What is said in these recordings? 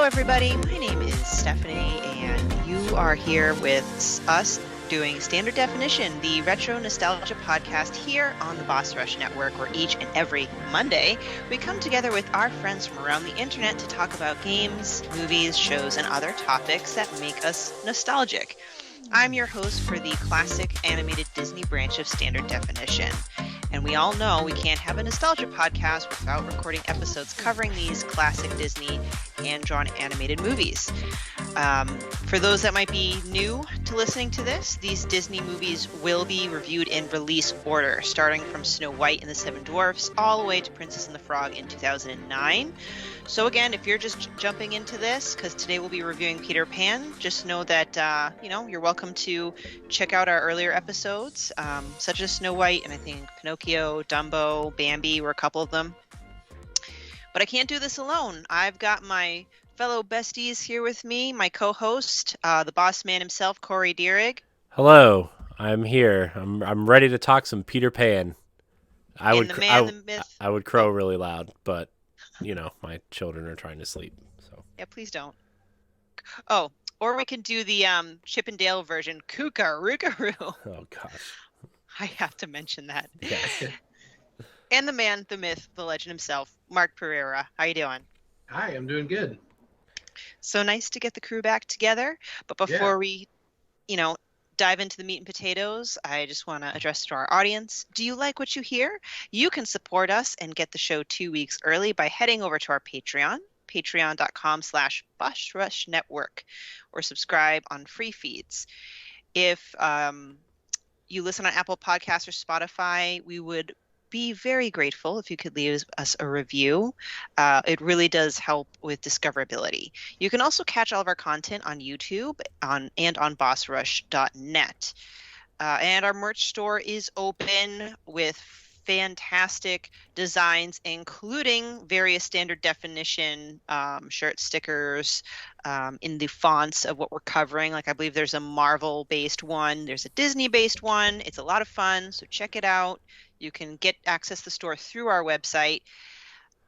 everybody. My name is Stephanie, and you are here with us doing Standard Definition, the retro nostalgia podcast here on the Boss Rush Network, where each and every Monday we come together with our friends from around the internet to talk about games, movies, shows, and other topics that make us nostalgic. I'm your host for the classic animated Disney branch of Standard Definition. And we all know we can't have a nostalgia podcast without recording episodes covering these classic Disney hand-drawn animated movies. For those that might be new to listening to this, these Disney movies will be reviewed in release order, starting from Snow White and the Seven Dwarfs all the way to Princess and the Frog in 2009. So again, if you're just jumping into this, because today we'll be reviewing Peter Pan, just know that, you're welcome to check out our earlier episodes, such as Snow White, and I think Pinocchio, Dumbo, Bambi were a couple of them. But I can't do this alone. I've got my fellow besties here with me, my co-host, the boss man himself, Corey Dirrig. Hello, I'm here. I'm ready to talk some Peter Pan. I would crow really loud, but my children are trying to sleep. So yeah, please don't. Oh, or we can do the Chip and Dale version, Kooka-rooka-roo. Oh gosh, I have to mention that. Yeah. And the man, the myth, the legend himself, Mark Pererra. How you doing? Hi, I'm doing good. So nice to get the crew back together. But before we, dive into the meat and potatoes, I just want to address to our audience. Do you like what you hear? You can support us and get the show 2 weeks early by heading over to our Patreon, patreon.com/BossRushNetwork, or subscribe on free feeds. If you listen on Apple Podcasts or Spotify, we would be very grateful if you could leave us a review. It really does help with discoverability. You can also catch all of our content on YouTube and on bossrush.net. And our merch store is open with fantastic designs, including various Standard Definition shirt stickers in the fonts of what we're covering. Like, I believe there's a Marvel-based one. There's a Disney-based one. It's a lot of fun, so check it out. You can get access to the store through our website.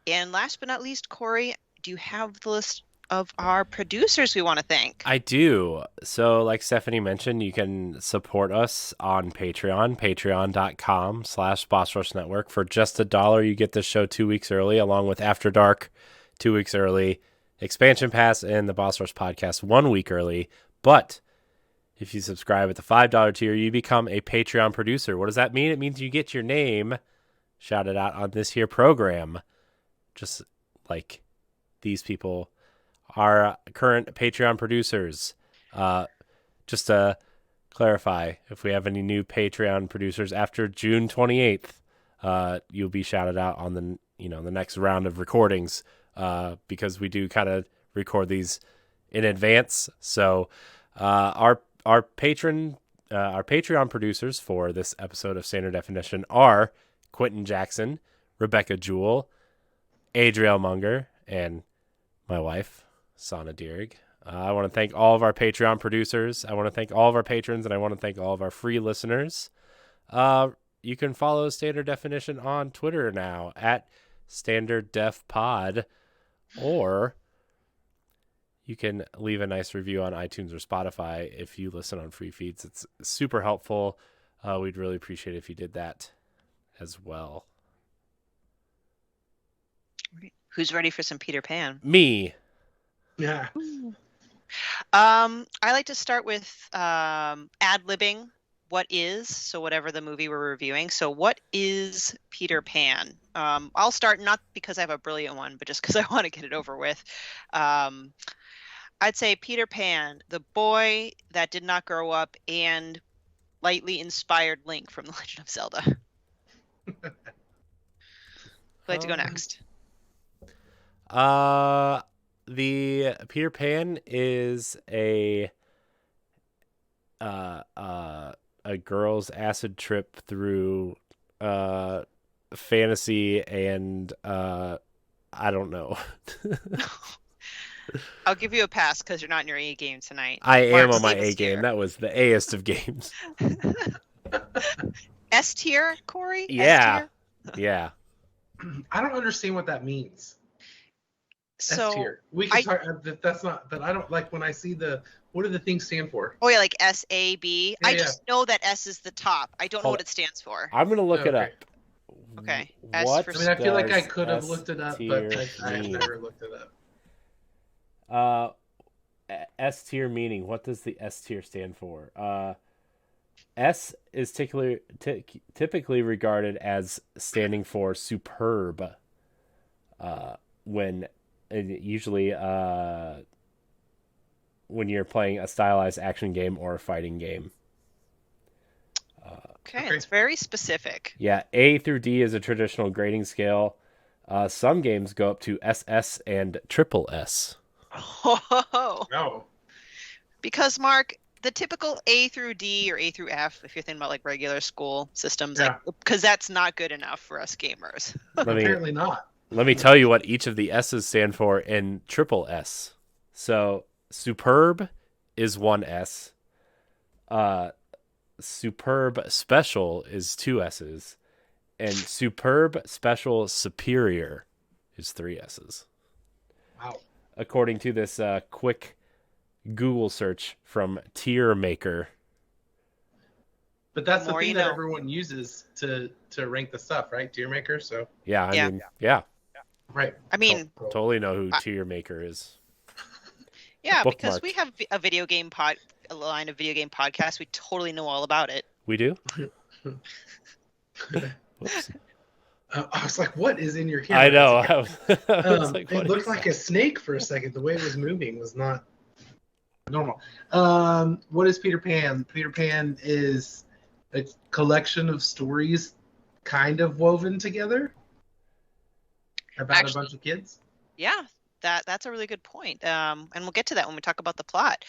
And last but not least, Corey, do you have the list of our producers we want to thank? I do. So like Stephanie mentioned, you can support us on Patreon, patreon.com/BossRushNetwork. For just $1, you get the show 2 weeks early, along with After Dark 2 weeks early, Expansion Pass, and the Boss Rush podcast 1 week early. But if you subscribe at the $5 tier, you become a Patreon producer. What does that mean? It means you get your name shouted out on this here program. Just like these people are current Patreon producers. Just to clarify, if we have any new Patreon producers after June 28th, you'll be shouted out on the next round of recordings, because we do kind of record these in advance. So our Patreon producers for this episode of Standard Definition are Quentin Jackson, Rebecca Jewell, Adriel Munger, and my wife, Sana Dirrig. I want to thank all of our Patreon producers. I want to thank all of our patrons, and I want to thank all of our free listeners. You can follow Standard Definition on Twitter now at StandardDefPod, or you can leave a nice review on iTunes or Spotify if you listen on free feeds. It's super helpful. We'd really appreciate it if you did that as well. Who's ready for some Peter Pan? Me. Yeah. I like to start with ad-libbing what is, so whatever the movie we're reviewing. So what is Peter Pan? I'll start not because I have a brilliant one, but just because I want to get it over with. I'd say Peter Pan, the boy that did not grow up and lightly inspired Link from The Legend of Zelda. I'd like to go next. The Peter Pan is a girl's acid trip through fantasy and I don't know. I'll give you a pass because you're not in your A game tonight. I am on my A game. That was the A-est of games. S tier, Corey? Yeah. Yeah. I don't understand what that means. So tier. We can talk. That's not. But I don't like when I see what do the things stand for? Oh yeah, like SAB. Yeah, I just know that S is the top. I don't know what it stands for. I'm gonna look it up. Okay. What I mean, I feel like I could have S looked it up, tier but I've never looked it up. S tier meaning. What does the S tier stand for? S is typically regarded as standing for superb. Usually when you're playing a stylized action game or a fighting game. Okay, it's very specific. Yeah, A through D is a traditional grading scale. Some games go up to SS and triple S. Oh. No. Because Mark, the typical A through D or A through F, if you're thinking about like regular school systems, because that's not good enough for us gamers. Apparently not. Let me tell you what each of the S's stand for in triple S. So superb is one S. Superb special is two S's. And superb special superior is three S's. Wow. According to this quick Google search from Tier Maker. But that's the thing that everyone uses to rank the stuff, right? Tier Maker. So yeah. Right. I mean, totally know who Tier Maker is. Yeah, because we have a line of video game podcasts. We totally know all about it. We do? Whoops. I was like, what is in your camera? I know. It looked like a snake for a second. The way it was moving was not normal. What is Peter Pan? Peter Pan is a collection of stories kind of woven together about a bunch of kids. Yeah, that's a really good point. And we'll get to that when we talk about the plot.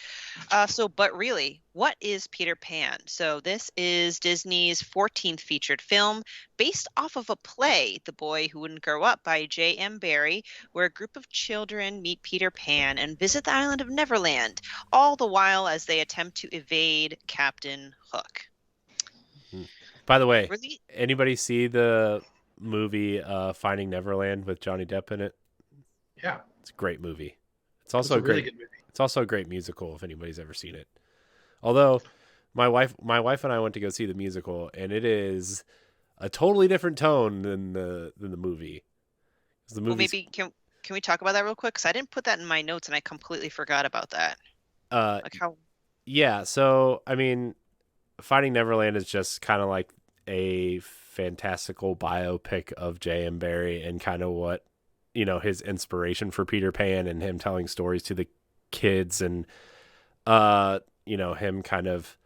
But really, what is Peter Pan? So this is Disney's 14th featured film based off of a play, The Boy Who Wouldn't Grow Up by J.M. Barrie, where a group of children meet Peter Pan and visit the island of Neverland, all the while as they attempt to evade Captain Hook. By the way, anybody see the movie Finding Neverland with Johnny Depp in it? Yeah. It's a great movie. It's also a really good movie. It's also a great musical if anybody's ever seen it. Although my wife and I went to go see the musical, and it is a totally different tone than the movie. Well, maybe can we talk about that real quick? Because I didn't put that in my notes, and I completely forgot about that. Yeah. So I mean, Finding Neverland is just kind of like a fantastical biopic of J.M. Barrie and kind of what, his inspiration for Peter Pan and him telling stories to the kids and, him kind of,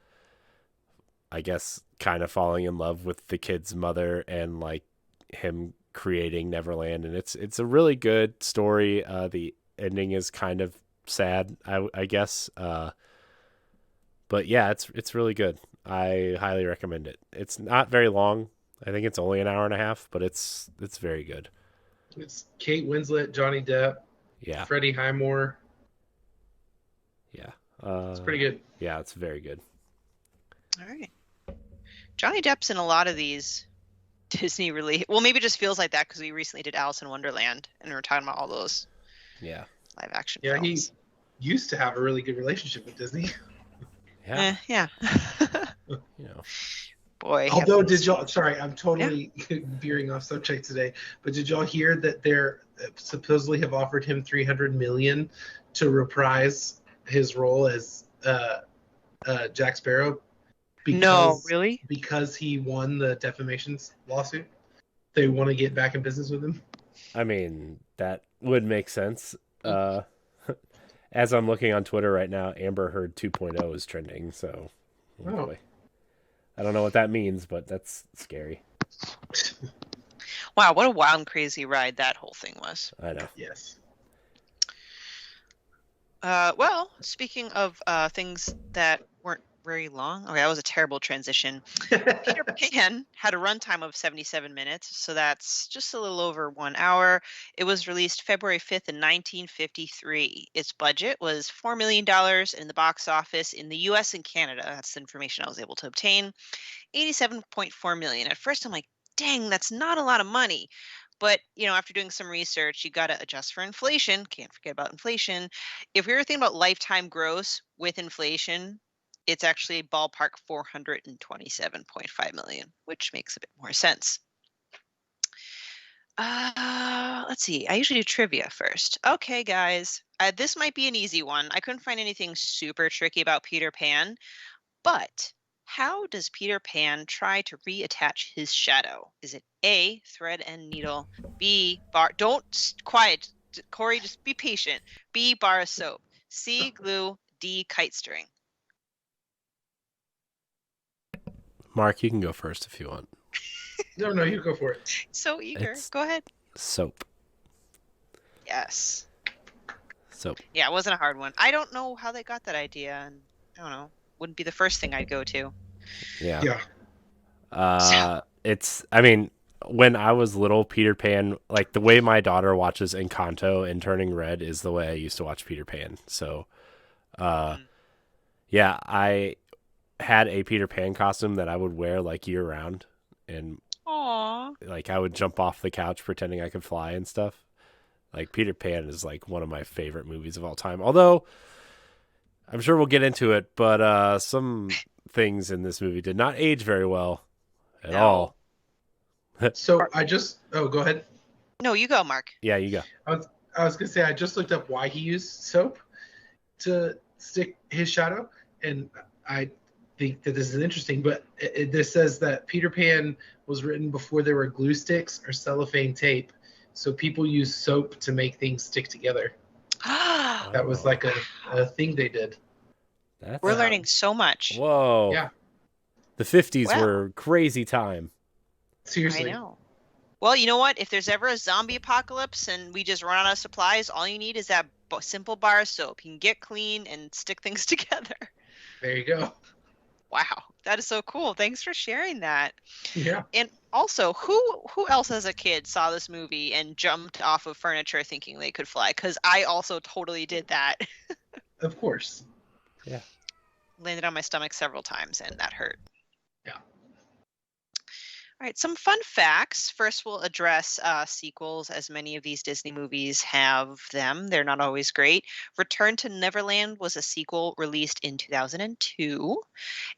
I guess, kind of falling in love with the kid's mother and like him creating Neverland. And it's a really good story. The ending is kind of sad, I guess. But yeah, it's really good. I highly recommend it. It's not very long. I think it's only an hour and a half, but it's very good. It's Kate Winslet, Johnny Depp, Freddie Highmore. Yeah. It's pretty good. Yeah, it's very good. All right. Johnny Depp's in a lot of these Disney well, maybe it just feels like that because we recently did Alice in Wonderland and we were talking about all those live action films. He used to have a really good relationship with Disney. Yeah. Boy. Although, did y'all? Sorry, I'm totally veering off subject today. But did y'all hear that they're supposedly have offered him $300 million to reprise his role as Jack Sparrow? No, really? Because he won the defamation lawsuit, they want to get back in business with him. I mean, that would make sense. As I'm looking on Twitter right now, Amber Heard 2.0 is trending. So, boy. I don't know what that means, but that's scary. Wow, what a wild and crazy ride that whole thing was. I know. Yes. Well, speaking of things that weren't very long. Okay, that was a terrible transition. Peter Pan had a runtime of 77 minutes, so that's just a little over 1 hour. It was released February 5th in 1953. Its budget was $4 million in the box office in the U.S. and Canada. That's the information I was able to obtain. $87.4 million. At first, I'm like, dang, that's not a lot of money. But, after doing some research, you got to adjust for inflation. Can't forget about inflation. If we were thinking about lifetime gross with inflation, it's actually ballpark 427.5 million, which makes a bit more sense. Let's see. I usually do trivia first. Okay, guys. This might be an easy one. I couldn't find anything super tricky about Peter Pan, but how does Peter Pan try to reattach his shadow? Is it A, thread and needle, B, bar? Quiet, Corey, just be patient. B, bar of soap, C, glue, D, kite string. Mark, you can go first if you want. No, you go for it. So eager. Go ahead. Soap. Yes. Soap. Yeah, it wasn't a hard one. I don't know how they got that idea, and I don't know. Wouldn't be the first thing I'd go to. Yeah. When I was little, Peter Pan, like the way my daughter watches Encanto and Turning Red is the way I used to watch Peter Pan. So, yeah, I had a Peter Pan costume that I would wear like year round, and like I would jump off the couch pretending I could fly and stuff. Like Peter Pan is like one of my favorite movies of all time. Although I'm sure we'll get into it, but some things in this movie did not age very well at all. So go ahead. No, you go, Mark. Yeah, you go. I was gonna say I just looked up why he used soap to stick his shadow, and I think that this is interesting. But this says that Peter Pan was written before there were glue sticks or cellophane tape, so people used soap to make things stick together. That was like a thing they did. We're learning so much. Whoa. Yeah. The 50s were a crazy time. Seriously. I know. Well, you know what? If there's ever a zombie apocalypse and we just run out of supplies, all you need is that simple bar of soap. You can get clean and stick things together. There you go. Wow, that is so cool. Thanks for sharing that. Yeah. And also, who else as a kid saw this movie and jumped off of furniture thinking they could fly? Because I also totally did that. Of course. Yeah. Landed on my stomach several times, and that hurt. Yeah. All right, some fun facts. First, we'll address sequels, as many of these Disney movies have them. They're not always great. Return to Neverland was a sequel released in 2002,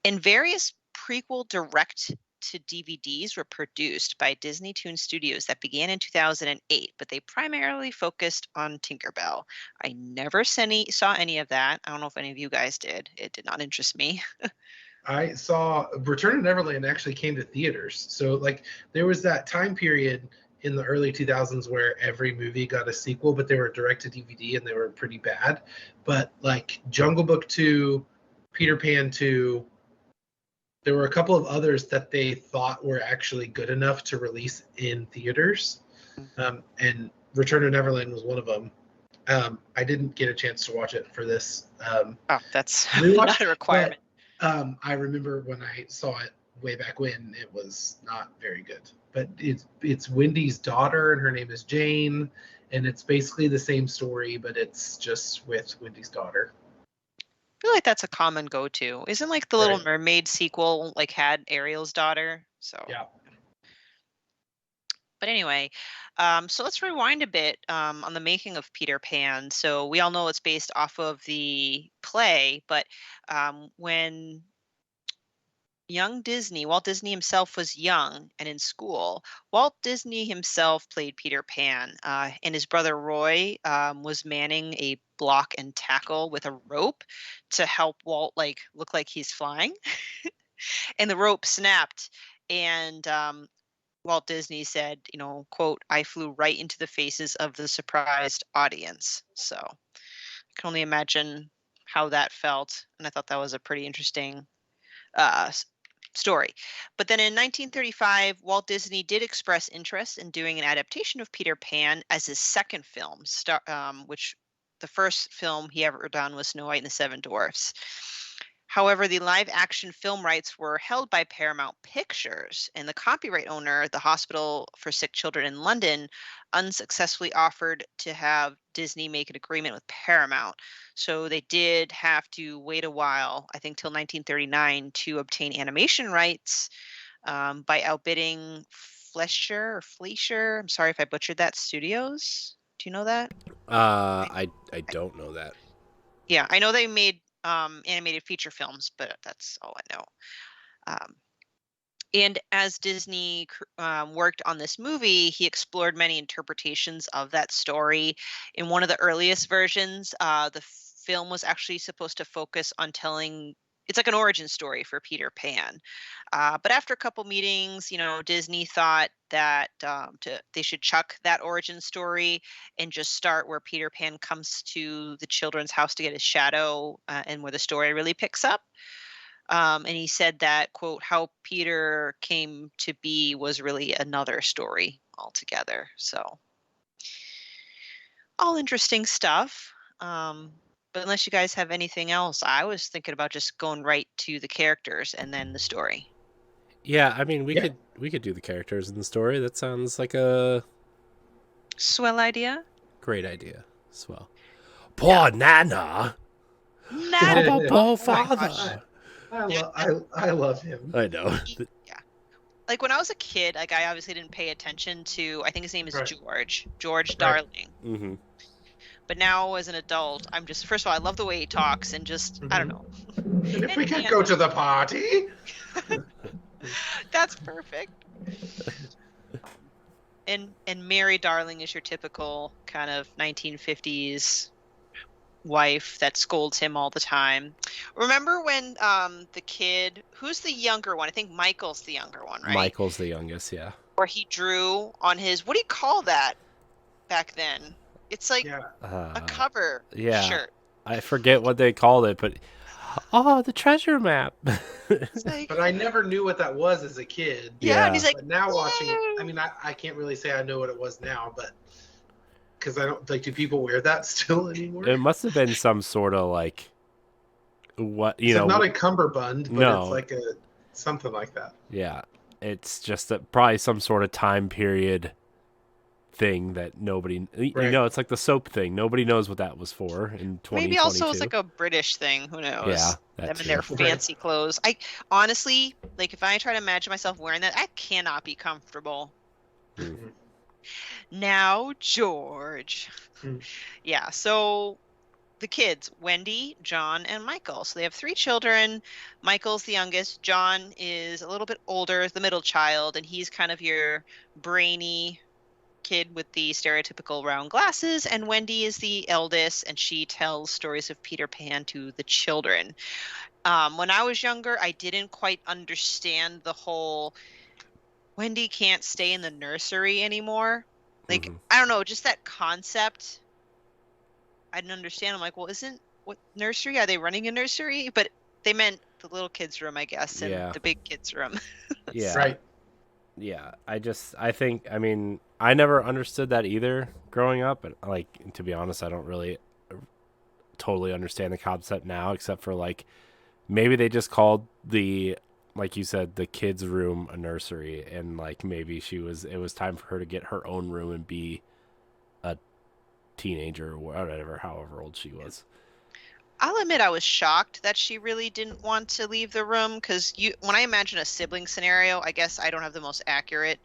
and various prequel direct-to DVDs were produced by Disney Toon Studios that began in 2008, but they primarily focused on Tinkerbell. I never saw any of that. I don't know if any of you guys did. It did not interest me. I saw Return to Neverland actually came to theaters. So like there was that time period in the early 2000s where every movie got a sequel, but they were direct to DVD and they were pretty bad. But like Jungle Book 2, Peter Pan 2, there were a couple of others that they thought were actually good enough to release in theaters. And Return to Neverland was one of them. I didn't get a chance to watch it for this. That's not a requirement. But, I remember when I saw it way back when, it was not very good. But it's Wendy's daughter, and her name is Jane, and it's basically the same story, but it's just with Wendy's daughter. I feel like that's a common go-to. Isn't like the Little Mermaid sequel like had Ariel's daughter? So yeah. But anyway, so let's rewind a bit on the making of Peter Pan. So we all know it's based off of the play, but when Walt Disney himself was young and in school, Walt Disney himself played Peter Pan, and his brother Roy was manning a block and tackle with a rope to help Walt look like he's flying. And the rope snapped, and Walt Disney said, quote, "I flew right into the faces of the surprised audience." So I can only imagine how that felt. And I thought that was a pretty interesting story. But then in 1935, Walt Disney did express interest in doing an adaptation of Peter Pan as his second film, which the first film he ever done was Snow White and the Seven Dwarfs. However, the live action film rights were held by Paramount Pictures, and the copyright owner, the Hospital for Sick Children in London, unsuccessfully offered to have Disney make an agreement with Paramount. So they did have to wait a while, I think till 1939, to obtain animation rights by outbidding Fleischer. I'm sorry if I butchered that. Studios. Do you know that? I don't know that. Yeah, I know they made animated feature films, but that's all I know. And as Disney worked on this movie, he explored many interpretations of that story. In one of the earliest versions, the film was actually supposed to focus on telling. It's like an origin story for Peter Pan. But after a couple meetings, Disney thought that they should chuck that origin story and just start where Peter Pan comes to the children's house to get his shadow, and where the story really picks up. And he said that, quote, how Peter came to be was really another story altogether. So, all interesting stuff. But unless you guys have anything else, I was thinking about just going right to the characters and then the story. Yeah, I mean, we could do the characters in the story. That sounds like a swell idea. Great idea. Swell. Poor Nana. Poor father. I love him. I know. Yeah. Like when I was a kid, like I obviously didn't pay attention to. I think his name is George Darling. Mm-hmm. But now as an adult, I'm just, first of all, I love the way he talks, and just I don't know. And if we can't go to the party. That's perfect. And Mary Darling is your typical kind of 1950s wife that scolds him all the time. Remember when the kid, who's the younger one? I think Michael's the younger one, right? Michael's the youngest, yeah. Or he drew on his, what do you call that back then? It's like a cover shirt. I forget what they called it, but the treasure map. Like, but I never knew what that was as a kid. Yeah, and he's like, but now watching it, I mean, I can't really say I know what it was now, but because I don't, like, do people wear that still anymore? It must have been some sort of like, what, you know. Not a cummerbund, but it's like something like that. Yeah, it's just probably some sort of time period thing that nobody, it's like the soap thing. Nobody knows what that was for in 2022. Maybe also it's like a British thing. Who knows? Yeah, them in their fancy clothes. I honestly, like, if I try to imagine myself wearing that, I cannot be comfortable. Mm-hmm. Now, George. Yeah, so the kids, Wendy, John, and Michael. So they have 3 children. Michael's the youngest. John is a little bit older, the middle child, and he's kind of your brainy kid with the stereotypical round glasses. And Wendy is the eldest, and she tells stories of Peter Pan to the children. When I was younger, I didn't quite understand the whole Wendy can't stay in the nursery anymore. Like, I don't know, just that concept. I didn't understand. I'm like, well, what nursery? Are they running a nursery? But they meant the little kids' room, I guess, and the big kids' room. Yeah. Right. Yeah. I mean, I never understood that either growing up. And, like, to be honest, I don't really totally understand the concept now, except for, like, maybe they just called like you said, the kids' room a nursery, and like maybe it was time for her to get her own room and be a teenager or whatever, however old she was. I'll admit I was shocked that she really didn't want to leave the room, because when I imagine a sibling scenario, I guess I don't have the most accurate,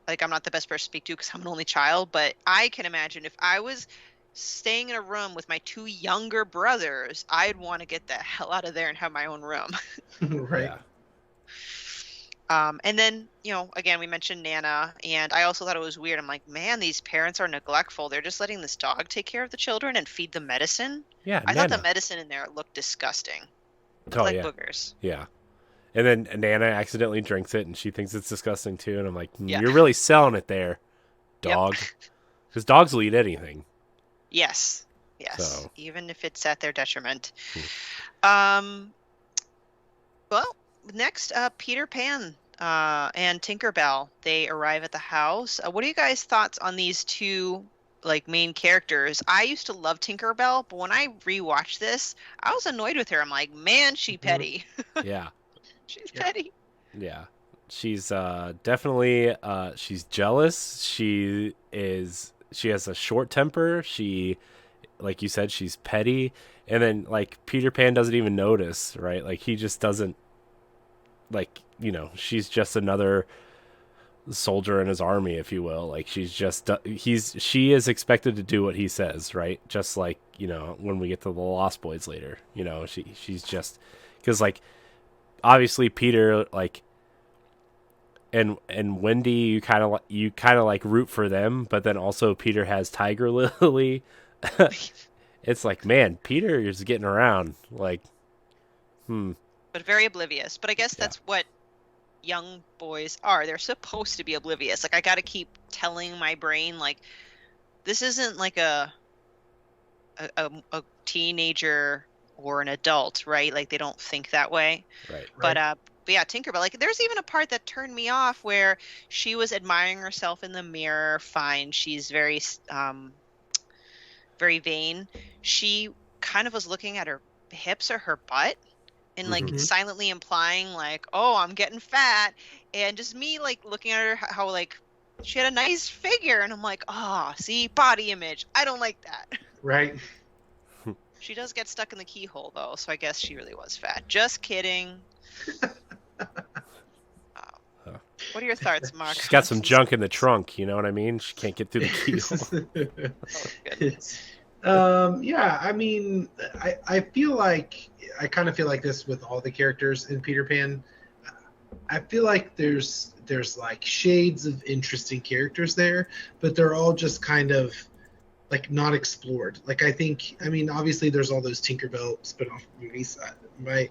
like, I'm not the best person to speak to because I'm an only child, but I can imagine if I was staying in a room with my 2 younger brothers, I'd want to get the hell out of there and have my own room. Right. Yeah. And then, again, we mentioned Nana, and I also thought it was weird. I'm like, man, these parents are neglectful. They're just letting this dog take care of the children and feed them medicine. Yeah, I thought the medicine in there looked disgusting. Like boogers. Yeah. And then Nana accidentally drinks it, and she thinks it's disgusting too. And I'm like, you're really selling it there, dog. Because dogs will eat anything. Yes. So. Even if it's at their detriment. Well, next, Peter Pan and Tinkerbell, they arrive at the house. What are you guys' thoughts on these 2, like, main characters? I used to love Tinkerbell, but when I rewatched this, I was annoyed with her. I'm like, man, she petty. Yeah. She's petty. Yeah. She's definitely she's jealous. She has a short temper. She, like you said, she's petty. And then, like, Peter Pan doesn't even notice, right? Like, he just doesn't, like, she's just another soldier in his army, if you will. Like she is expected to do what he says, right? Just like, when we get to the Lost Boys later, she's just, because like obviously Peter, like, and Wendy, you kind of like root for them, but then also Peter has Tiger Lily. It's like, man, Peter is getting around, like, but very oblivious. But I guess that's what young boys are. They're supposed to be oblivious. Like, I got to keep telling my brain, like, this isn't like a teenager or an adult, right? Like, they don't think that way. Right. But yeah, Tinkerbell, like, there's even a part that turned me off where she was admiring herself in the mirror. Fine, she's very very vain. She kind of was looking at her hips or her butt and like silently implying like, oh, I'm getting fat. And just me like looking at her, how like she had a nice figure, and I'm like, oh, see, body image, I don't like that. Right. She does get stuck in the keyhole though, so I guess she really was fat. Just kidding. What are your thoughts, Mark? She's got some junk in the trunk, you know what I mean? She can't get through the keyhole. Yeah, I mean, I feel like, I kind of feel like this with all the characters in Peter Pan. I feel like there's like shades of interesting characters there, but they're all just kind of like not explored. Like, I mean, obviously there's all those Tinkerbell spin-off movies. My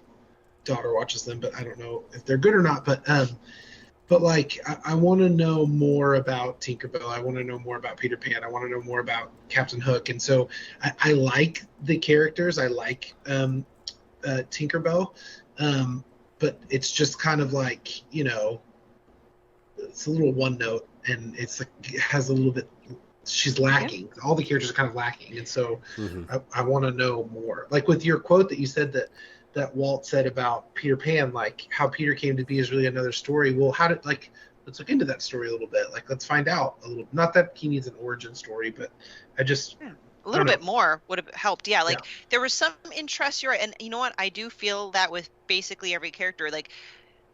daughter watches them, but I don't know if they're good or not. But like, I want to know more about Tinkerbell. I want to know more about Peter Pan. I want to know more about Captain Hook. And so I like the characters. I like Tinkerbell. But it's just kind of like, it's a little one note, and it's like, it has a little bit, she's lacking. Yeah. All the characters are kind of lacking. And so I want to know more. Like with your quote that you said that Walt said about Peter Pan, like how Peter came to be is really another story. Well, let's look into that story a little bit. Like, let's find out a little. Not that he needs an origin story, but I just a little bit more would have helped. Yeah, like there was some interest. You're right, and you know what? I do feel that with basically every character. Like,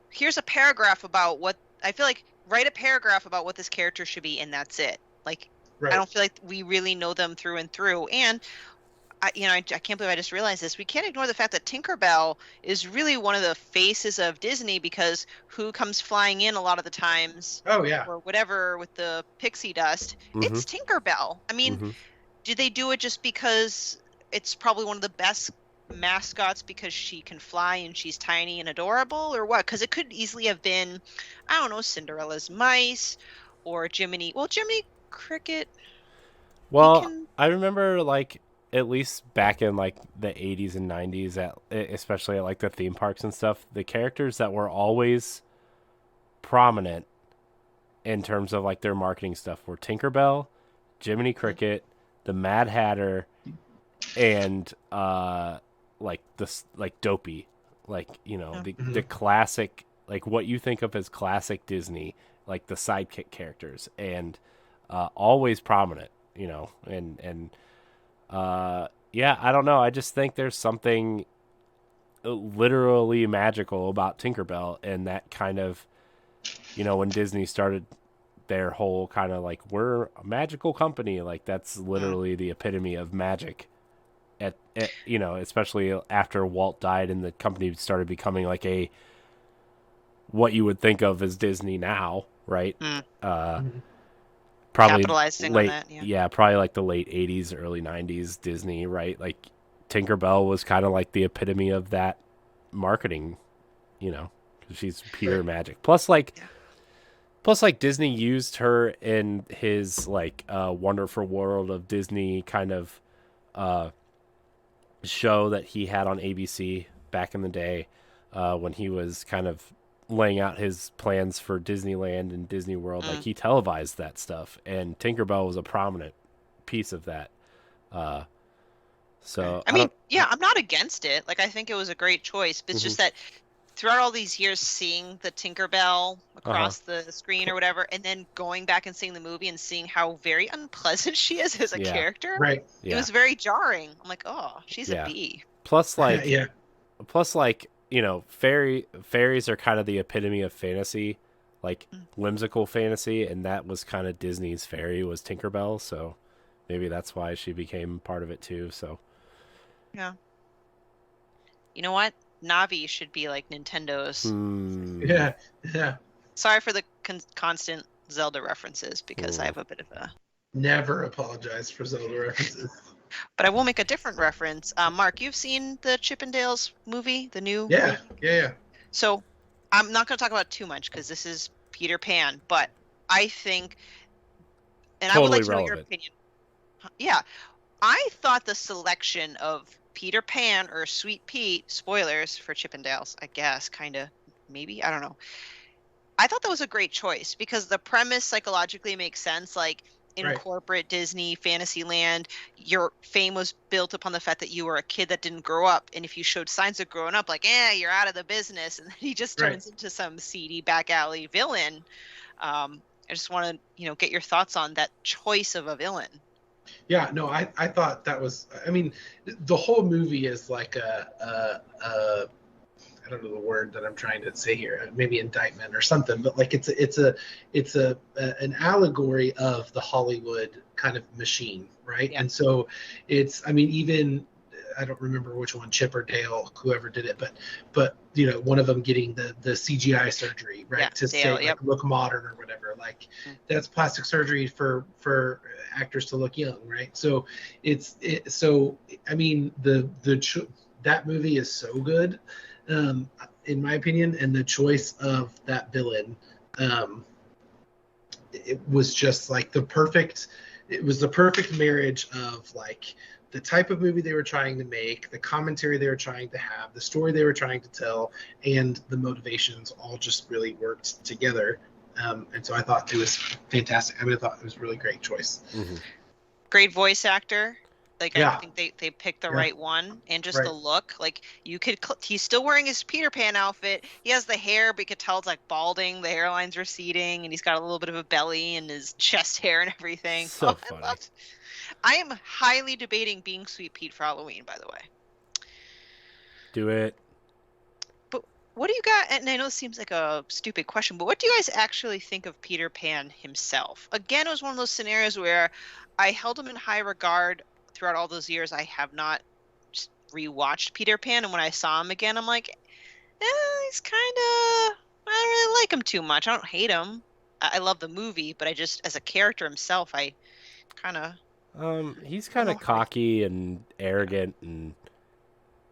here's a paragraph about what I feel like. Write a paragraph about what this character should be, and that's it. Like, I don't feel like we really know them through and through, and. I can't believe I just realized this. We can't ignore the fact that Tinkerbell is really one of the faces of Disney, because who comes flying in a lot of the times? Oh, yeah. Or whatever with the pixie dust. It's Tinkerbell. I mean, did they do it just because it's probably one of the best mascots because she can fly and she's tiny and adorable, or what? Because it could easily have been, I don't know, Cinderella's mice or Jiminy. Well, Jiminy Cricket. Well, I remember like, at least back in like the 80s and 90s, especially at like the theme parks and stuff, the characters that were always prominent in terms of like their marketing stuff were Tinkerbell, Jiminy Cricket, the Mad Hatter, and like Dopey, like, the classic, like what you think of as classic Disney, like the sidekick characters, and always prominent, and yeah, I don't know. I just think there's something literally magical about Tinkerbell, and that kind of, when Disney started their whole kind of like, we're a magical company, like that's literally the epitome of magic. At especially after Walt died and the company started becoming like what you would think of as Disney now, right? Probably capitalizing on that, probably like the late 80s, early 90s Disney, right? Like Tinkerbell was kind of like the epitome of that marketing, because she's pure magic. Plus like Disney used her in his like Wonderful World of Disney kind of show that he had on ABC back in the day, when he was kind of laying out his plans for Disneyland and Disney World. Like, he televised that stuff, and Tinkerbell was a prominent piece of that. So I mean, I'm not against it. Like, I think it was a great choice, but it's just that throughout all these years, seeing the Tinkerbell across the screen or whatever, and then going back and seeing the movie and seeing how very unpleasant she is as a character, it was very jarring. I'm like, oh, she's a bee. Plus, like, fairies are kind of the epitome of fantasy. like whimsical fantasy, and that was kind of Disney's fairy was Tinkerbell, so maybe that's why she became part of it too. So Yeah. You know what? Navi should be like Nintendo's. Yeah. Sorry for the constant Zelda references, because I have a bit of a... Never apologize for Zelda references. But I will make a different reference. Mark, you've seen the Chippendales movie, the new... Yeah. So I'm not going to talk about it too much because this is Peter Pan, but I think, and totally I would like to know relevant. your opinion. Yeah. I thought the selection of Peter Pan or Sweet Pete, spoilers for Chippendales, I guess, kind of, maybe, I don't know. I thought that was a great choice because the premise psychologically makes sense. Like, in corporate Disney Fantasyland, your fame was built upon the fact that you were a kid that didn't grow up, and if you showed signs of growing up, like, you're out of the business, and then he just turns into some seedy back alley villain. I just want to, get your thoughts on that choice of a villain. Yeah, no, I thought that was, I mean, the whole movie is like I don't know the word that I'm trying to say here, maybe indictment or something, but like it's an allegory of the Hollywood kind of machine, right? Yeah. And so it's, I mean, even, I don't remember which one, Chip or Dale, whoever did it, but one of them getting the CGI surgery, right? To Dale, say like, look modern or whatever, like that's plastic surgery for actors to look young, right? So so I mean that movie is so good. In my opinion, and the choice of that villain, it was just like the perfect marriage of like the type of movie they were trying to make, the commentary they were trying to have, the story they were trying to tell, and the motivations all just really worked together. And so I thought it was fantastic. I mean, I thought it was a really great choice. Mm-hmm. Great voice actor. Like, I think they picked the right one, and just the look. Like, he's still wearing his Peter Pan outfit. He has the hair, but you could tell it's like balding. The hairline's receding, and he's got a little bit of a belly and his chest hair and everything. So funny. I am highly debating being Sweet Pete for Halloween, by the way. Do it. But what do you got? And I know it seems like a stupid question, but what do you guys actually think of Peter Pan himself? Again, it was one of those scenarios where I held him in high regard. Throughout all those years, I have not just rewatched Peter Pan, and when I saw him again, I'm like, he's kind of, I don't really like him too much. I don't hate him. I love the movie, but I just, as a character himself, I kind of... he's kind of cocky and arrogant, and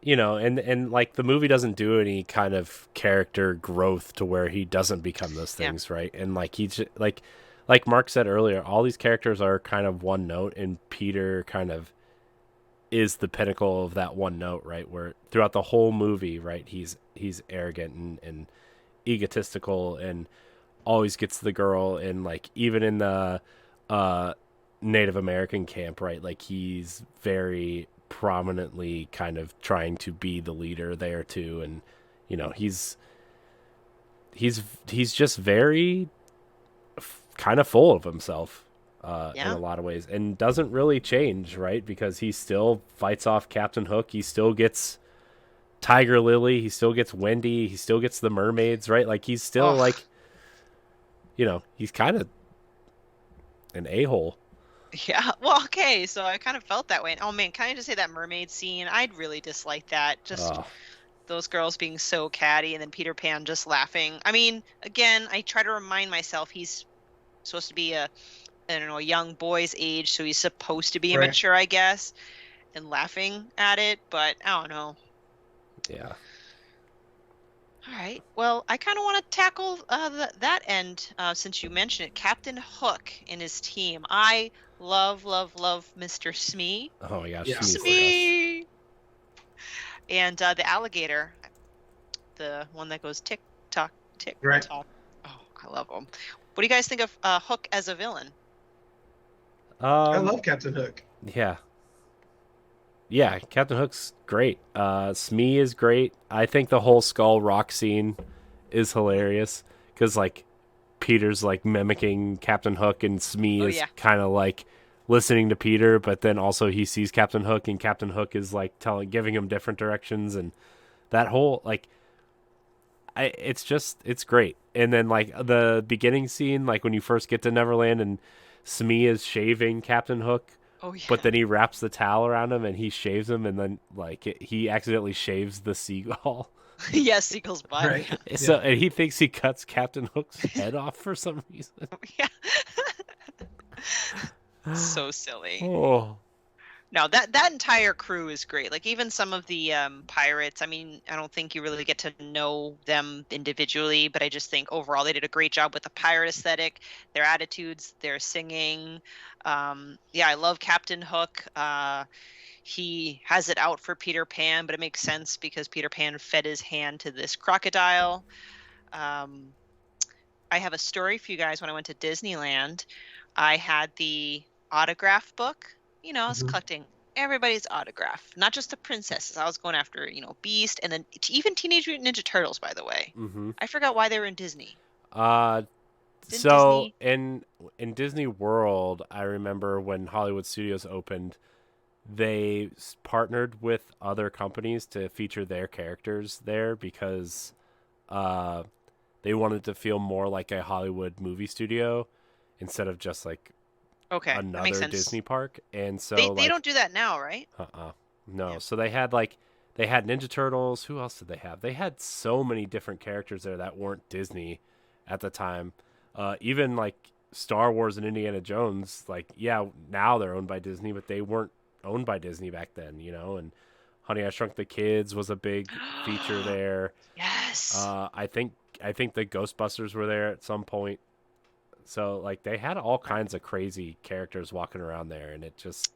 and like the movie doesn't do any kind of character growth to where he doesn't become those things, right? And like he's just, like Mark said earlier, all these characters are kind of one note, and Peter kind of is the pinnacle of that one note, right? Where throughout the whole movie, right, he's arrogant and egotistical and always gets the girl, and like even in the Native American camp, right, like he's very prominently kind of trying to be the leader there too, and he's just very kind of full of himself in a lot of ways, and doesn't really change, right? Because he still fights off Captain Hook. He still gets Tiger Lily. He still gets Wendy. He still gets the mermaids, right? Like he's still like, he's kind of an a-hole. Yeah. Well, okay. So I kind of felt that way. And, oh man, can I just say that mermaid scene? I'd really dislike that. Just those girls being so catty, and then Peter Pan just laughing. I mean, again, I try to remind myself he's supposed to be a young boy's age, so he's supposed to be immature, I guess, and laughing at it, but I don't know. Yeah. All right. Well, I kind of want to tackle that end, since you mentioned it. Captain Hook and his team. I love Mr. Smee. Oh my gosh, Smee! And the alligator, the one that goes tick tock, tick tock. Oh, I love him. What do you guys think of Hook as a villain? I love Captain Hook. Yeah, Captain Hook's great. Smee is great. I think the whole Skull Rock scene is hilarious because like Peter's like mimicking Captain Hook, and Smee is kind of like listening to Peter, but then also he sees Captain Hook, and Captain Hook is like giving him different directions, and that whole like, it's great. And then like the beginning scene, like when you first get to Neverland and Smee is shaving Captain Hook. Oh yeah. But then he wraps the towel around him and he shaves him, and then like he accidentally shaves the seagull. Yes, Seagull's butt. Right. So and he thinks he cuts Captain Hook's head off for some reason. Yeah. So silly. Oh. No, that entire crew is great. Like even some of the pirates. I mean, I don't think you really get to know them individually, but I just think overall they did a great job with the pirate aesthetic, their attitudes, their singing. Yeah, I love Captain Hook. He has it out for Peter Pan, but it makes sense because Peter Pan fed his hand to this crocodile. I have a story for you guys. When I went to Disneyland, I had the autograph book. I was collecting everybody's autograph, not just the princesses. I was going after, Beast, and then even Teenage Mutant Ninja Turtles, by the way. Mm-hmm. I forgot why they were in Disney. So Disney... in Disney World, I remember when Hollywood Studios opened, they partnered with other companies to feature their characters there because they wanted to feel more like a Hollywood movie studio instead of just like another Disney park. And so they don't do that now, right? No. Yeah. So they had Ninja Turtles. Who else did they have? They had so many different characters there that weren't Disney at the time. Even like Star Wars and Indiana Jones, now they're owned by Disney, but they weren't owned by Disney back then, and Honey, I Shrunk the Kids was a big feature there. Yes. I think the Ghostbusters were there at some point. So like they had all kinds of crazy characters walking around there, and it just,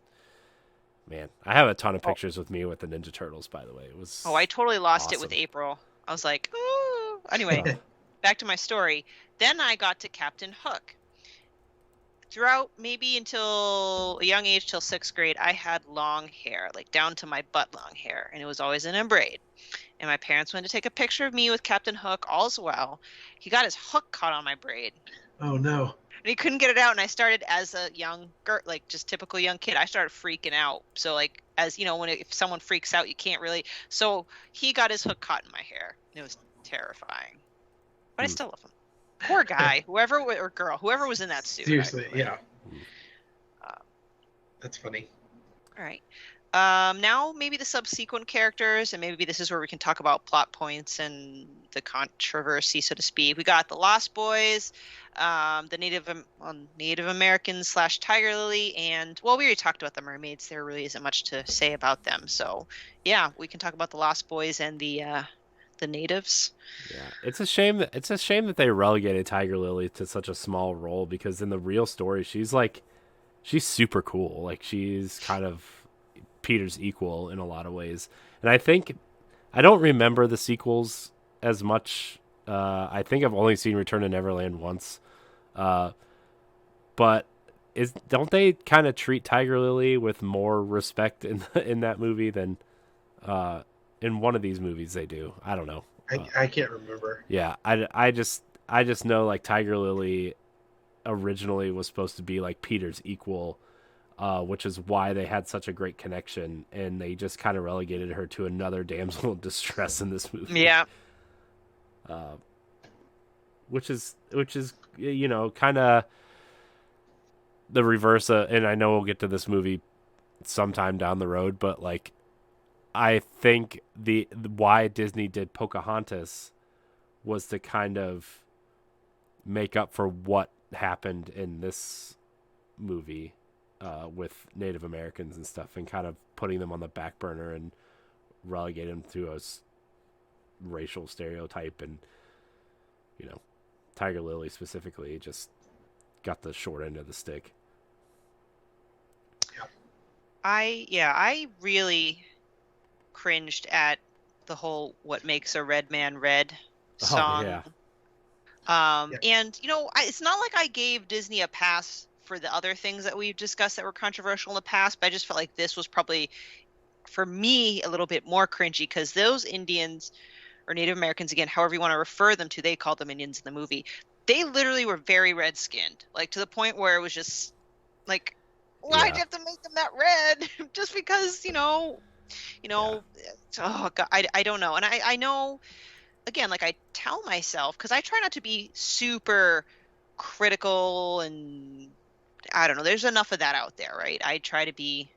man, I have a ton of pictures with me with the Ninja Turtles, by the way. It was I totally lost awesome. it with April. I was like, ooh. Anyway, back to my story. Then I got to Captain Hook. Throughout maybe until a young age, till 6th grade, I had long hair, like down to my butt long hair, and it was always in a braid. And my parents went to take a picture of me with Captain Hook, all's well. He got his hook caught on my braid. Oh, no. And he couldn't get it out, and I started as a young, just typical young kid, I started freaking out. So, like, as, if someone freaks out, you can't really. So he got his hook caught in my hair. It was terrifying. But I still love him. Poor guy, whoever was in that suit. Seriously, yeah. That's funny. All right. Now maybe the subsequent characters, and maybe this is where we can talk about plot points and the controversy, so to speak. We got the Lost Boys, the Native Americans / Tiger Lily, and we already talked about the mermaids. There really isn't much to say about them. So yeah, we can talk about the Lost Boys and the natives. Yeah, it's a shame that they relegated Tiger Lily to such a small role, because in the real story she's super cool. Like she's kind of Peter's equal in a lot of ways. And I don't remember the sequels as much. I think I've only seen Return to Neverland once. But don't they kind of treat Tiger Lily with more respect in that movie than in one of these movies they do? I don't know. I can't remember. Yeah, I just know like Tiger Lily originally was supposed to be like Peter's equal, which is why they had such a great connection, and they just kind of relegated her to another damsel in distress in this movie. Yeah. Which is kind of the reverse, and I know we'll get to this movie sometime down the road, but like I think why Disney did Pocahontas was to kind of make up for what happened in this movie with Native Americans and stuff, and kind of putting them on the back burner and relegate them to a racial stereotype. And Tiger Lily specifically just got the short end of the stick. I really cringed at the whole "What Makes a Red Man Red" song. Oh, yeah. And it's not like I gave Disney a pass for the other things that we've discussed that were controversial in the past, but I just felt like this was probably, for me, a little bit more cringy, because those Indians or Native Americans, again, however you want to refer them to, they called them Indians in the movie. They literally were very red-skinned, like to the point where it was just like, why'd you have to make them that red? Just because, oh God, I don't know. And I know again, like I tell myself, because I try not to be super critical and I don't know, there's enough of that out there, right? I try to be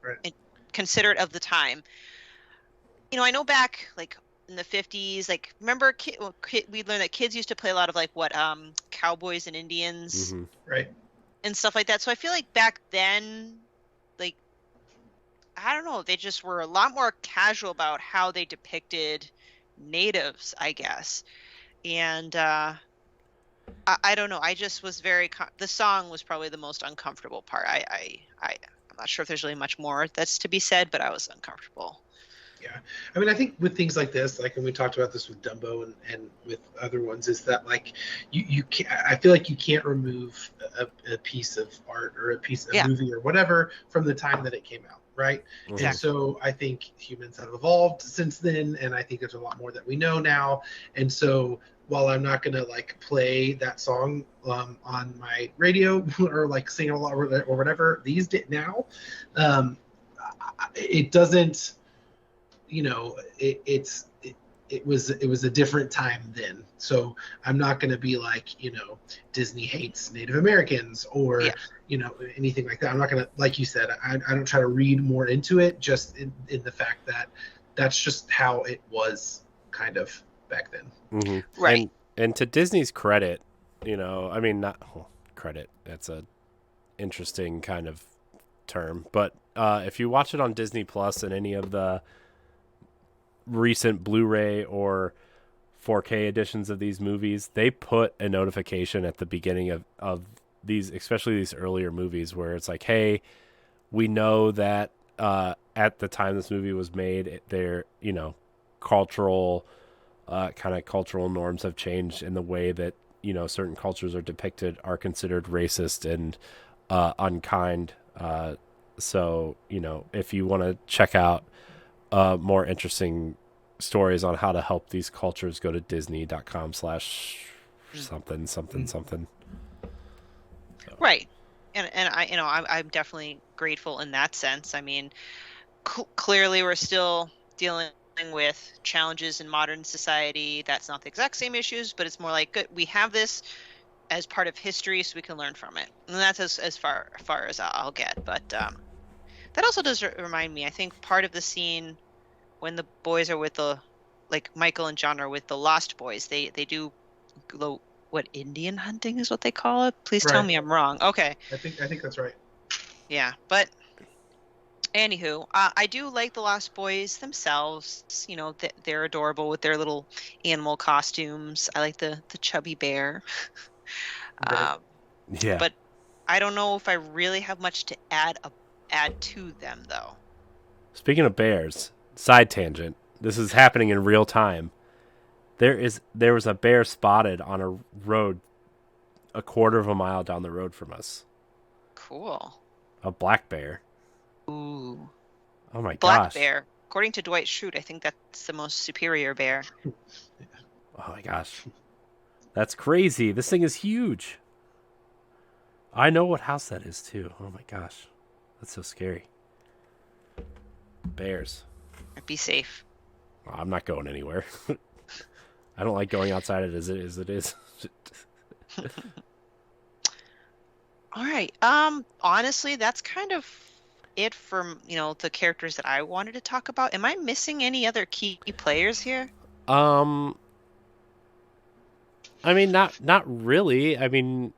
considerate of the time. I know back like in the 50s, like remember we learned that kids used to play a lot of like what cowboys and Indians, right, and stuff like that. So I feel like back then, like I don't know, they just were a lot more casual about how they depicted natives, I guess. And I don't know, I just was the song was probably the most uncomfortable part. I'm not sure if there's really much more that's to be said, but I was uncomfortable. Yeah, I mean, I think with things like this, like when we talked about this with Dumbo and with other ones, is that like you can't. I feel like you can't remove a piece of art or a piece of movie or whatever from the time that it came out, right? Exactly. And so I think humans have evolved since then, and I think there's a lot more that we know now. And so while I'm not gonna like play that song on my radio or like sing it a lot or whatever these days now, it doesn't. It was a different time then. So I'm not going to be like, Disney hates Native Americans or, anything like that. I'm not going to, like you said, I don't try to read more into it, just in the fact that that's just how it was kind of back then. Mm-hmm. Right. And to Disney's credit, credit, that's a interesting kind of term, but if you watch it on Disney Plus and any of the recent Blu-ray or 4K editions of these movies, they put a notification at the beginning of these, especially these earlier movies, where it's like, hey, we know that at the time this movie was made, their cultural norms have changed in the way that certain cultures are depicted, are considered racist and unkind. So if you want to check out more interesting stories on how to help these cultures, go to disney.com/something. So. Right. And I'm definitely grateful in that sense. I mean, clearly we're still dealing with challenges in modern society. That's not the exact same issues, but it's more like, good, we have this as part of history so we can learn from it. And that's as far as I'll get. But that also does remind me, I think part of the scene when the boys are with Michael and John are with the Lost Boys, they do what, Indian hunting is what they call it? Please tell me I'm wrong. Okay. I think that's right. Yeah, but anywho, I do like the Lost Boys themselves. They're adorable with their little animal costumes. I like the chubby bear. Yeah. But I don't know if I really have much to add to them, though. Speaking of bears, side tangent. This is happening in real time. There was a bear spotted on a road a quarter of a mile down the road from us. Cool. A black bear. Ooh. Oh my gosh. Black bear. According to Dwight Schrute, I think that's the most superior bear. Oh my gosh. That's crazy. This thing is huge. I know what house that is too. Oh my gosh. That's so scary. Bears. Be safe. Oh, I'm not going anywhere. I don't like going outside as it is. All right. Honestly, that's kind of it for the characters that I wanted to talk about. Am I missing any other key players here? I mean, not really. I mean,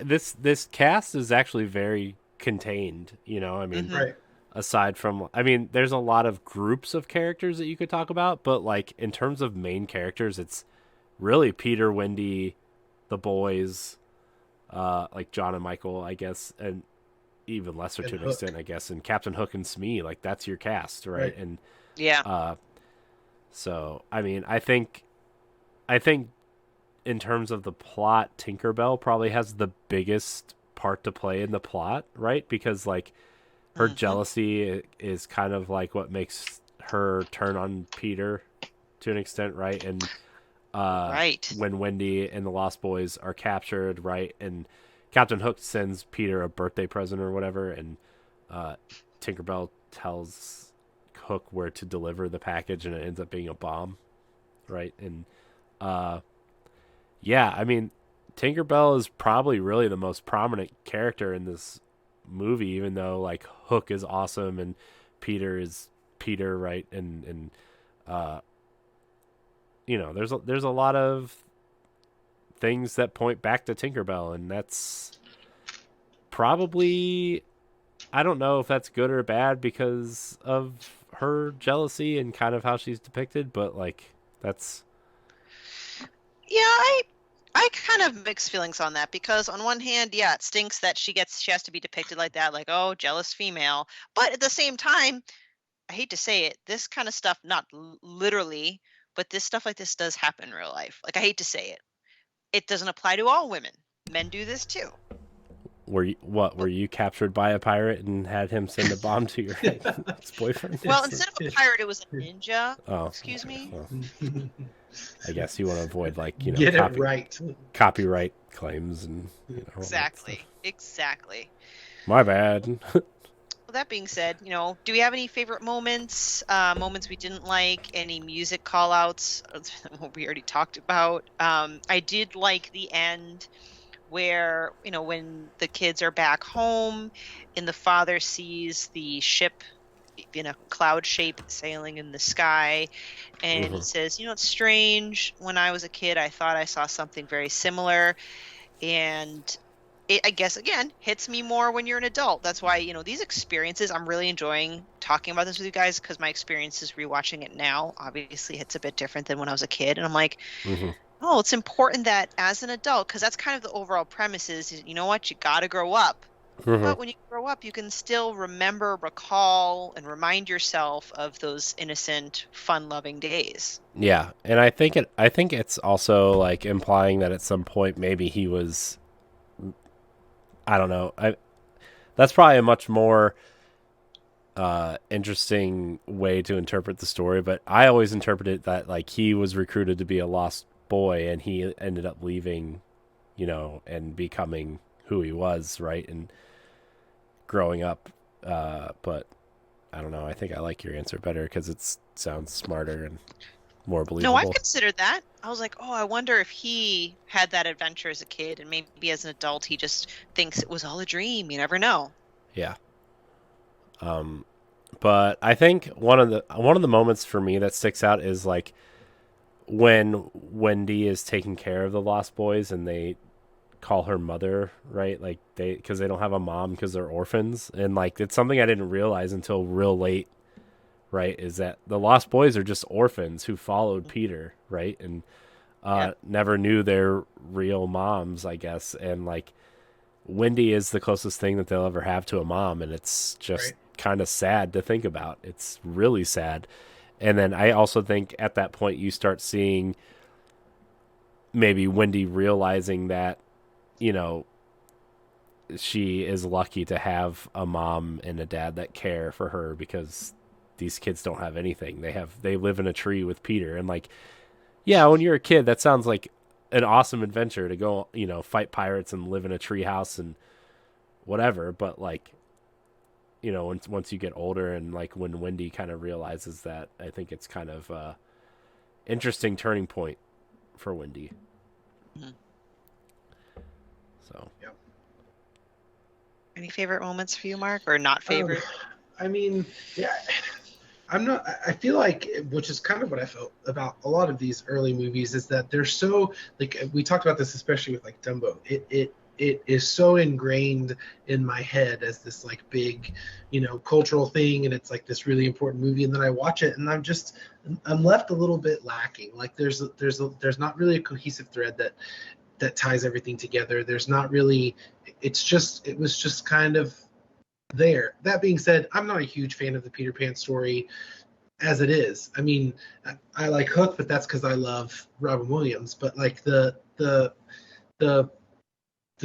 this cast is actually very contained. I mean, right. Aside from, there's a lot of groups of characters that you could talk about, but like in terms of main characters, it's really Peter, Wendy, the boys, like John and Michael, I guess, and even lesser to an extent, I guess, and Captain Hook and Smee. Like that's your cast, right? And yeah. So I think in terms of the plot, Tinkerbell probably has the biggest part to play in the plot, right? Because like her jealousy is kind of like what makes her turn on Peter to an extent, right? And when Wendy and the Lost Boys are captured, right? And Captain Hook sends Peter a birthday present or whatever, and Tinkerbell tells Hook where to deliver the package, and it ends up being a bomb. right? And yeah, I mean, Tinkerbell is probably really the most prominent character in this movie, even though like Hook is awesome and Peter is Peter, right? And uh, there's a lot of things that point back to Tinkerbell, and that's probably, I don't know if that's good or bad because of her jealousy and kind of how she's depicted, but like that's Yeah, I kind of mixed feelings on that because on one hand, yeah, it stinks that she has to be depicted like that, like, oh, jealous female. But at the same time, I hate to say it, this kind of stuff, not literally, but this stuff like this does happen in real life. Like, I hate to say it. It doesn't apply to all women. Men do this too. were you captured by a pirate and had him send a bomb to your ex-boyfriend? Well, instead of a pirate, it was a ninja. Oh, excuse me. Well, I guess you want to avoid get it right. Copyright claims and Exactly. My bad. Well, that being said, do we have any favorite moments? Moments we didn't like? Any music call-outs? What we already talked about. I did like the end where, when the kids are back home and the father sees the ship in a cloud shape sailing in the sky, and he says, it's strange. When I was a kid, I thought I saw something very similar. And it, I guess, again, hits me more when you're an adult. That's why, these experiences, I'm really enjoying talking about this with you guys, because my experiences rewatching it now obviously hits a bit different than when I was a kid. And I'm like, oh, it's important that as an adult, because that's kind of the overall premise is, you know what, you got to grow up. But when you grow up, you can still remember, recall, and remind yourself of those innocent, fun-loving days. Yeah, and I think it's also like implying that at some point maybe he was, I don't know. That's probably a much more interesting way to interpret the story, but I always interpreted that like he was recruited to be a lost boy and he ended up leaving, and becoming who he was, right? And growing up. But I don't know. I think I like your answer better because it sounds smarter and more believable. No, I've considered that. I was like, oh, I wonder if he had that adventure as a kid, and maybe as an adult he just thinks it was all a dream. You never know. Yeah. But I think one of the moments for me that sticks out is like when Wendy is taking care of the Lost Boys and they call her mother, right? Like because they don't have a mom because they're orphans, and like it's something I didn't realize until real late, right? Is that the Lost Boys are just orphans who followed Peter, right? And never knew their real moms, I guess. And like Wendy is the closest thing that they'll ever have to a mom, and it's just kind of sad to think about. It's really sad. And then I also think at that point you start seeing maybe Wendy realizing that, she is lucky to have a mom and a dad that care for her, because these kids don't have anything. They live in a tree with Peter. And like, yeah, when you're a kid, that sounds like an awesome adventure to go, fight pirates and live in a tree house and whatever. But like, once you get older and like when Wendy kind of realizes that, I think it's kind of interesting turning point for Wendy. So, yep. Any favorite moments for you, Mark, or not favorite? I mean, yeah, I feel like, which is kind of what I felt about a lot of these early movies, is that they're so, like, we talked about this especially with like Dumbo. It is so ingrained in my head as this like big, cultural thing, and it's like this really important movie, and then I watch it and I'm left a little bit lacking. Like there's not really a cohesive thread that ties everything together. There's not really, it was just kind of there. That being said, I'm not a huge fan of the Peter Pan story as it is. I mean, I like Hook, but that's because I love Robin Williams. But like the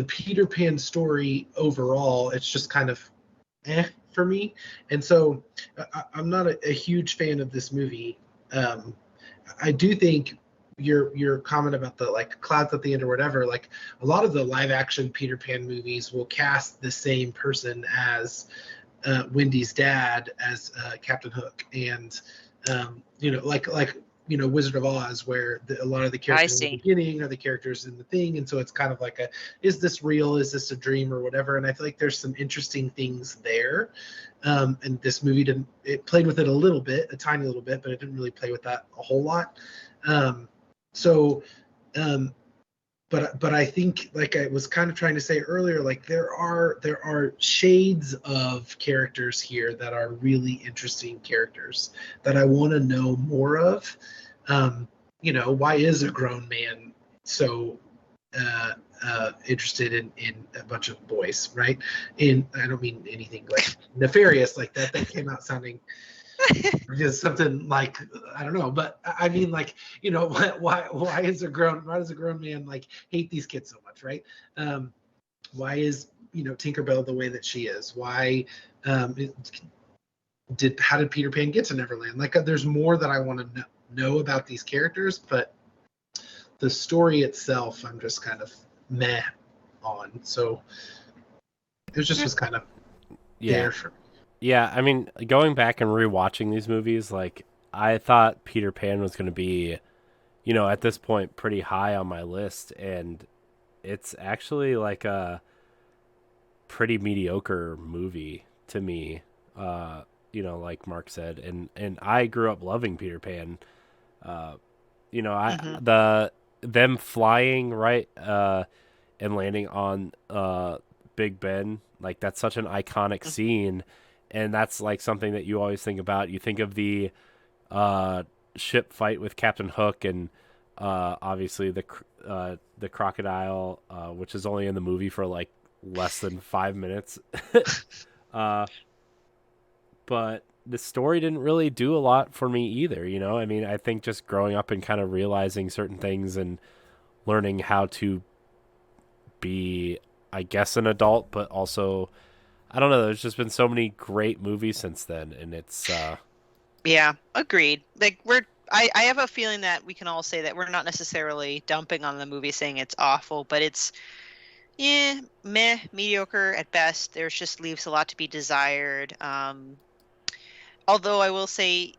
Peter Pan story overall, it's just kind of for me. And so I'm not a huge fan of this movie. I do think your comment about the like clouds at the end or whatever, like a lot of the live action Peter Pan movies will cast the same person as Wendy's dad as Captain Hook, and like Wizard of Oz, where a lot of the characters in the beginning are the characters in the thing, and so it's kind of like is this real? Is this a dream or whatever? And I feel like there's some interesting things there. And this movie it played with it a little bit, a tiny little bit, but it didn't really play with that a whole lot. But I think, like I was kind of trying to say earlier, like there are shades of characters here that are really interesting characters that I want to know more of. Why is a grown man so interested in a bunch of boys, right? And I don't mean anything like nefarious like that. That came out sounding just something like, I don't know, but I mean, like, why does a grown man like hate these kids so much, right? Why is Tinkerbell the way that she is? Why how did Peter Pan get to Neverland? Like, there's more that I want to know about these characters, but the story itself, I'm just kind of meh on. So it was kind of there for me. Yeah, I mean, going back and rewatching these movies, like, I thought Peter Pan was going to be, at this point, pretty high on my list, and it's actually like a pretty mediocre movie to me, like Mark said, and I grew up loving Peter Pan. Them flying, right, and landing on Big Ben, like, that's such an iconic scene. And that's like something that you always think about. You think of the ship fight with Captain Hook, and obviously the crocodile, which is only in the movie for like less than 5 minutes. But the story didn't really do a lot for me either. I mean, I think just growing up and kind of realizing certain things and learning how to be, I guess, an adult, but also, I don't know. There's just been so many great movies since then, and it's. Yeah, agreed. Like I have a feeling that we can all say that we're not necessarily dumping on the movie, saying it's awful, but it's, meh, mediocre at best. There's just leaves a lot to be desired. Although I will say,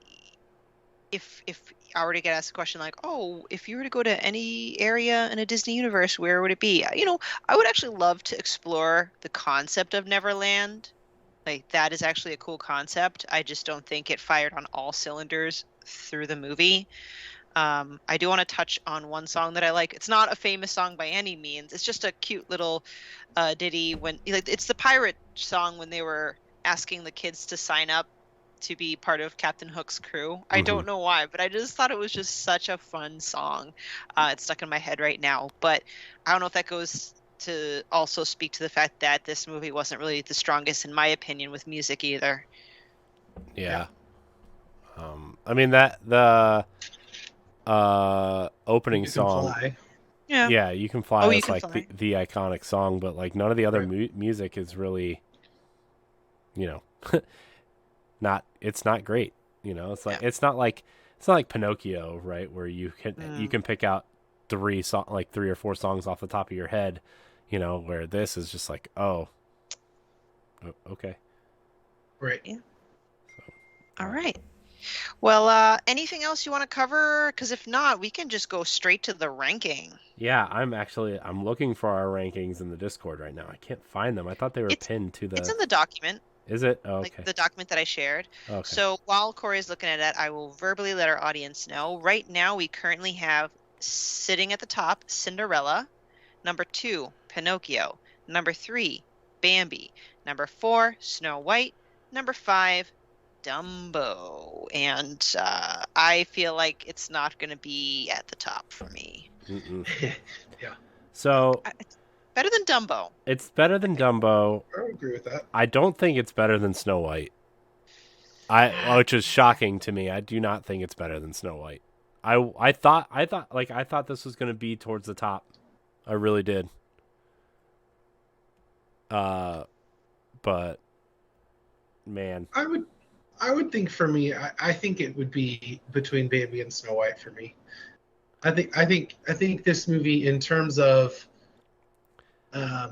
if I were to get asked a question like, oh, if you were to go to any area in a Disney universe, where would it be? I would actually love to explore the concept of Neverland. Like, that is actually a cool concept. I just don't think it fired on all cylinders through the movie. I do want to touch on one song that I like. It's not a famous song by any means. It's just a cute little ditty it's the pirate song when they were asking the kids to sign up to be part of Captain Hook's crew. Mm-hmm. I don't know why, but I just thought it was just such a fun song. It's stuck in my head right now, but I don't know if that goes to also speak to the fact that this movie wasn't really the strongest, in my opinion, with music either. Yeah. I mean, the opening song. Fly. Yeah, You Can Fly is like the iconic song, but like none of the other music is really, it's not great. It's like it's not like Pinocchio, right, where you can pick out three or four songs off the top of your head, where this is just like, oh, okay, right. Yeah. All right. Well, anything else you want to cover? Because if not, we can just go straight to the ranking. Yeah, I'm looking for our rankings in the Discord right now. I can't find them. I thought they were pinned to the. It's in the document. Is it? Oh, okay. Like the document that I shared. Okay. So while Corey's looking at it, I will verbally let our audience know. Right now, we currently have sitting at the top, Cinderella. Number 2, Pinocchio. Number 3, Bambi. Number 4, Snow White. Number 5, Dumbo. And I feel like it's not going to be at the top for me. Yeah. So it's better than Dumbo. It's better than Dumbo. I agree with that. I don't think it's better than Snow White. Which is shocking to me. I do not think it's better than Snow White. I thought this was going to be towards the top. I really did. But man, I would think for me, I think it would be between Bambi and Snow White for me. I think this movie, in terms of, I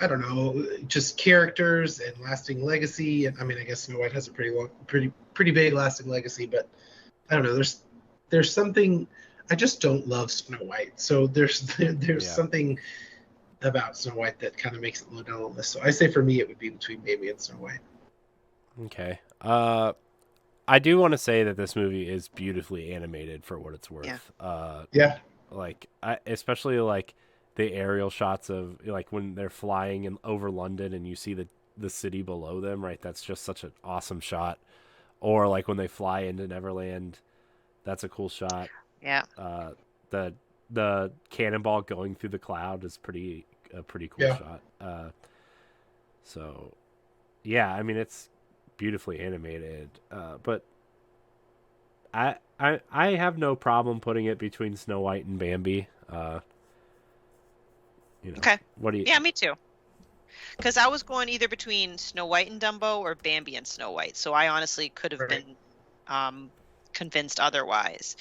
don't know, just characters and lasting legacy. And I mean, I guess Snow White has a pretty big lasting legacy, but I don't know. there's something. I just don't love Snow White. So there's something about Snow White that kind of makes it low down on the list. So I say for me, it would be between Baby and Snow White. Okay. I do want to say that this movie is beautifully animated for what it's worth. Yeah. Like, especially like the aerial shots of like when they're flying over London and you see the city below them, right? That's just such an awesome shot. Or like when they fly into Neverland, that's a cool shot. Yeah. The cannonball going through the cloud is a pretty cool shot. So yeah, I mean it's beautifully animated. But I have no problem putting it between Snow White and Bambi. Okay. What do you? Yeah, me too. Because I was going either between Snow White and Dumbo or Bambi and Snow White. So I honestly could have been convinced otherwise.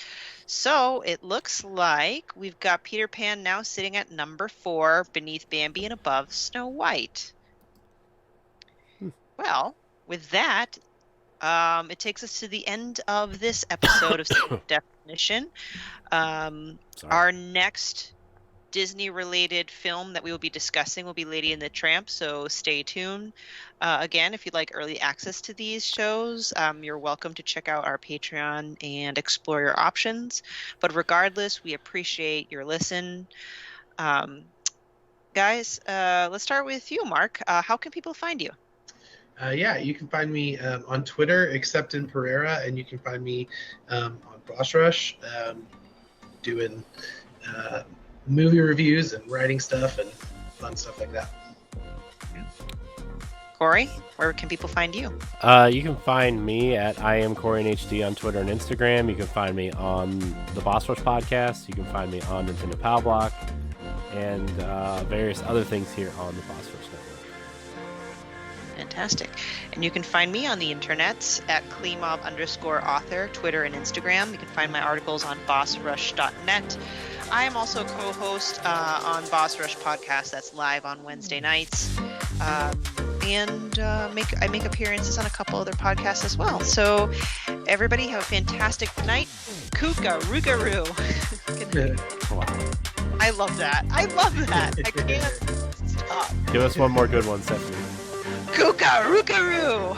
So it looks like we've got Peter Pan now sitting at number 4 beneath Bambi and above Snow White. Well, with that, it takes us to the end of this episode of Standard Definition. Our next Disney-related film that we will be discussing will be Lady and the Tramp, so stay tuned. Again, if you'd like early access to these shows, you're welcome to check out our Patreon and explore your options. But regardless, we appreciate your listen. Guys, let's start with you, Mark. How can people find you? You can find me on Twitter, except in Pererra, and you can find me on Boss Rush doing movie reviews and writing stuff and fun stuff like that. Corey, where can people find you? You can find me at I am Corey HD on Twitter and Instagram. You can find me on the Boss Rush podcast. You can find me on Nintendo Pal Block and various other things here on the Boss Rush Network. Fantastic. And you can find me on the internets at Klimov_author, Twitter and Instagram. You can find my articles on bossrush.net. I am also a co-host on Boss Rush podcast that's live on Wednesday nights. And I make appearances on a couple other podcasts as well. So everybody have a fantastic night. Kuka Rugaroo. I love that. I can't stop. Give us one more good one, Stephanie. Kuka Rugaroo.